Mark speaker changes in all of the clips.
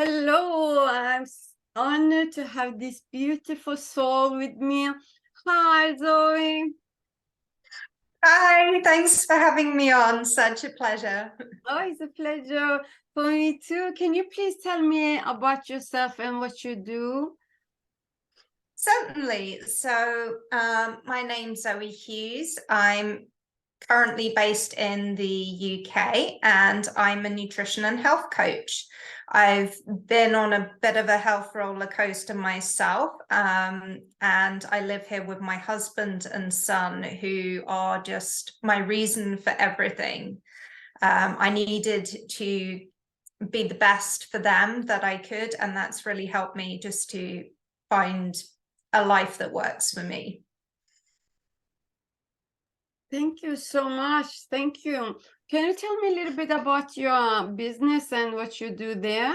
Speaker 1: Hello, honored to have this beautiful soul with me. Hi, Zoe.
Speaker 2: Hi, thanks for having me on. Such a pleasure.
Speaker 1: Oh, it's a pleasure for me too. Can you please tell me about yourself and what you do?
Speaker 2: Certainly. My name's Zoe Hughes. I'm currently based in the UK and I'm a nutrition and health coach. I've been on a bit of a health roller coaster myself, and I live here with my husband and son, who are just my reason for everything. I needed to be the best for them that I could, and that's really helped me just to find a life that works for me.
Speaker 1: Thank you so much. Thank you. Can you tell me a little bit about your business and what you do there?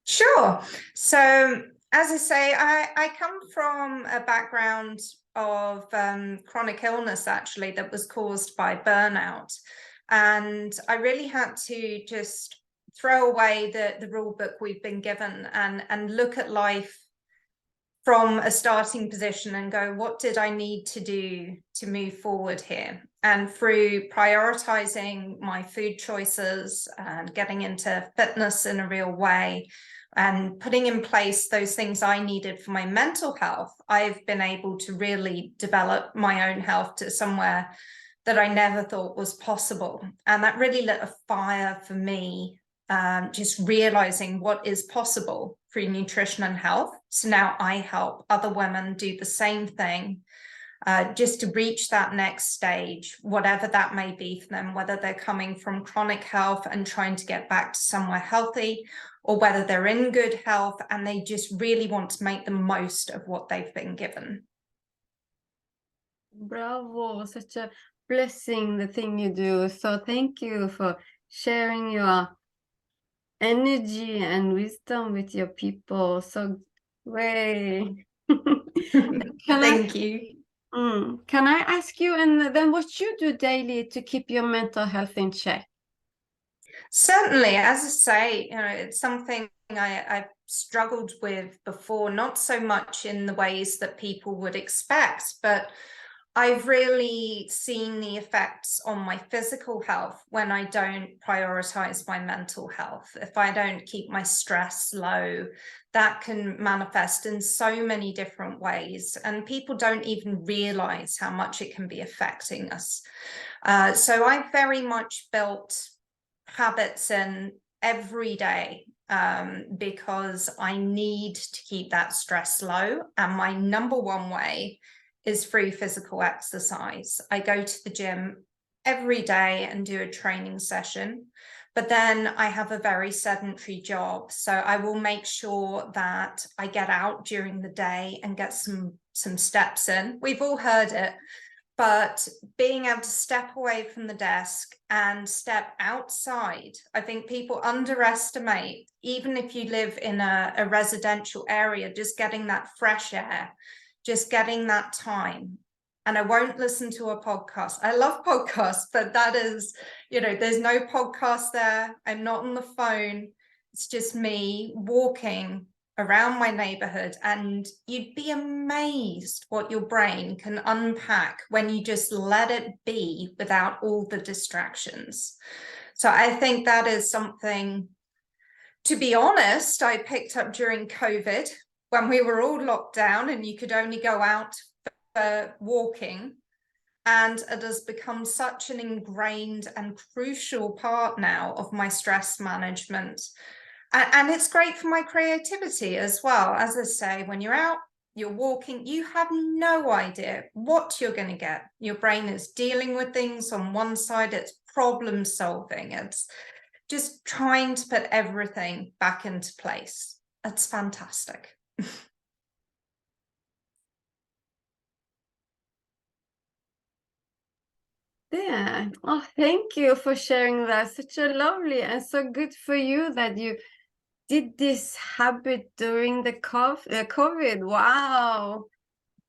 Speaker 2: Sure. So, as I say, I come from a background of chronic illness, actually, that was caused by burnout. And I really had to just throw away the rule book we've been given and look at life from a starting position and go, what did I need to do to move forward here? And through prioritizing my food choices and getting into fitness in a real way and putting in place those things I needed for my mental health, I've been able to really develop my own health to somewhere that I never thought was possible. And that really lit a fire for me, just realizing what is possible through nutrition and health. So now I help other women do the same thing, just to reach that next stage, whatever that may be for them, whether they're coming from chronic health and trying to get back to somewhere healthy, or whether they're in good health and they just really want to make the most of what they've been given.
Speaker 1: Bravo, such a blessing, the thing you do. So thank you for sharing your energy and wisdom with your people. So great. Can I
Speaker 2: Thank you.
Speaker 1: can I ask you, and then what you do daily to keep your mental health in check?
Speaker 2: Certainly, as I say, it's something I've struggled with before, not so much in the ways that people would expect, but I've really seen the effects on my physical health when I don't prioritize my mental health. If I don't keep my stress low, that can manifest in so many different ways, and people don't even realize how much it can be affecting us. So I've very much built habits in every day, because I need to keep that stress low. And my number one way is through physical exercise. I go to the gym every day and do a training session, but then I have a very sedentary job. So I will make sure that I get out during the day and get some steps in. We've all heard it, but being able to step away from the desk and step outside, I think people underestimate, even if you live in a residential area, just getting that fresh air, just getting that time. And I won't listen to a podcast. I love podcasts, but that is, there's no podcast there. I'm not on the phone. It's just me walking around my neighborhood, and you'd be amazed what your brain can unpack when you just let it be without all the distractions. So I think that is something, to be honest, I picked up during COVID when we were all locked down and you could only go out for walking. And it has become such an ingrained and crucial part now of my stress management. And it's great for my creativity as well. As I say, when you're out, you're walking, you have no idea what you're going to get. Your brain is dealing with things on one side, it's problem solving, it's just trying to put everything back into place. It's fantastic.
Speaker 1: Yeah. Oh, thank you for sharing that. Such a lovely and so good for you that you did this habit during the COVID. Wow.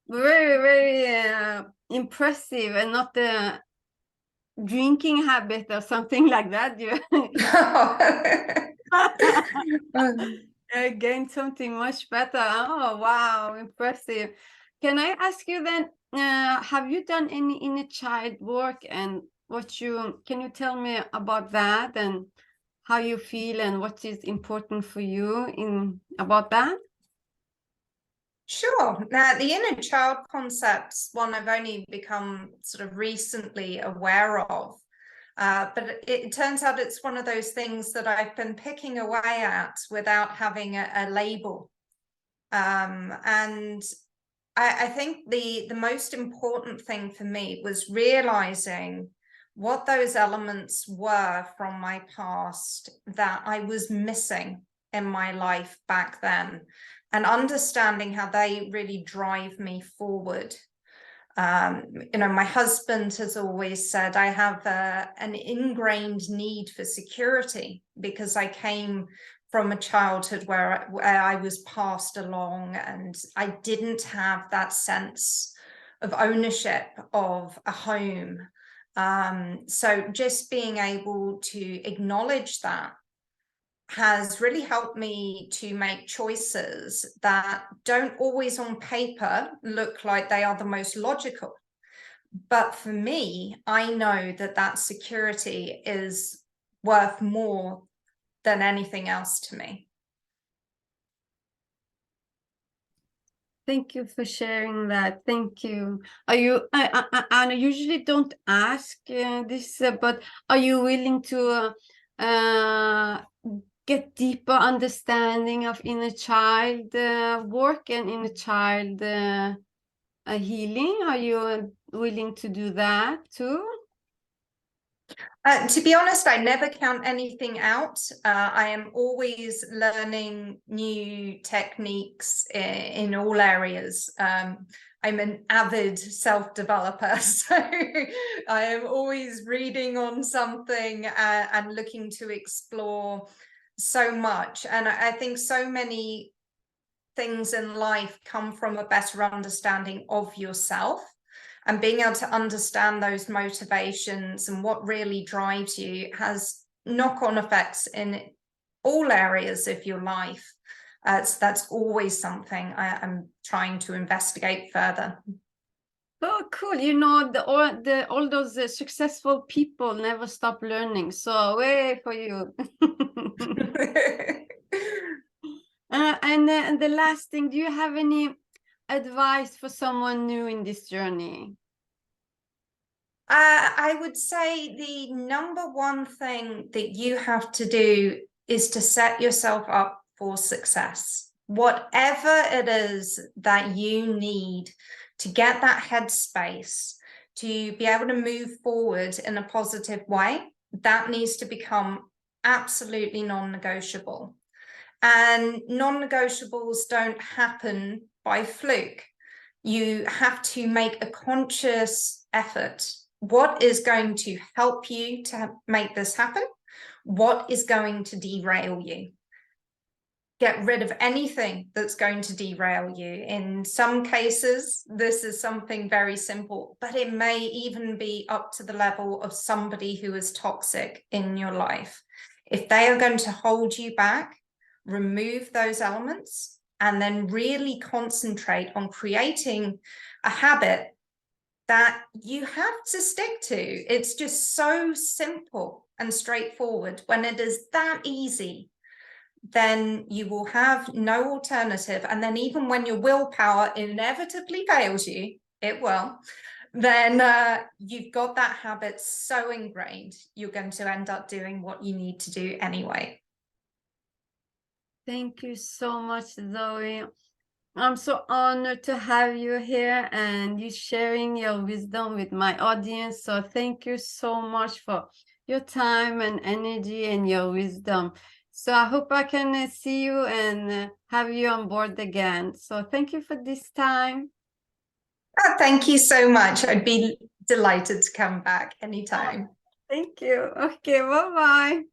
Speaker 1: Very, very impressive, and not the drinking habit or something like that. You I gained something much better. Oh, wow, impressive. Can I ask you then, have you done any inner child work, and can you tell me about that and how you feel and what is important for you in about that?
Speaker 2: Sure. Now, the inner child concept's one I've only become sort of recently aware of. But it turns out it's one of those things that I've been picking away at without having a label. And I think the most important thing for me was realizing what those elements were from my past that I was missing in my life back then, and understanding how they really drive me forward. My husband has always said I have an ingrained need for security because I came from a childhood where I was passed along and I didn't have that sense of ownership of a home. So just being able to acknowledge that has really helped me to make choices that don't always on paper look like they are the most logical. But for me, I know that that security is worth more than anything else to me.
Speaker 1: Thank you for sharing that. Thank you. Are you? I usually don't ask this, but are you willing to get deeper understanding of inner child work and inner child healing? Are you willing to do that too?
Speaker 2: To be honest, I never count anything out. I am always learning new techniques in all areas. I'm an avid self-developer, so I am always reading on something and looking to explore so much. And I think so many things in life come from a better understanding of yourself, and being able to understand those motivations and what really drives you has knock-on effects in all areas of your life. So that's always something I'm trying to investigate further.
Speaker 1: Oh, cool. All those successful people never stop learning. So, way for you. And the last thing, do you have any advice for someone new in this journey?
Speaker 2: I would say the number one thing that you have to do is to set yourself up for success. Whatever it is that you need to get that headspace, to be able to move forward in a positive way, that needs to become absolutely non-negotiable. And non-negotiables don't happen by fluke. You have to make a conscious effort. What is going to help you to make this happen? What is going to derail you? Get rid of anything that's going to derail you. In some cases, this is something very simple, but it may even be up to the level of somebody who is toxic in your life. If they are going to hold you back, remove those elements and then really concentrate on creating a habit that you have to stick to. It's just so simple and straightforward. When it is that easy, then you will have no alternative. And then even when your willpower inevitably fails you, it will, then you've got that habit so ingrained, you're going to end up doing what you need to do anyway.
Speaker 1: Thank you so much, Zoe. I'm so honored to have you here and you sharing your wisdom with my audience. So thank you so much for your time and energy and your wisdom. So I hope I can see you and have you on board again. So thank you for this time.
Speaker 2: Oh, thank you so much. I'd be delighted to come back anytime.
Speaker 1: Thank you. Okay, bye-bye.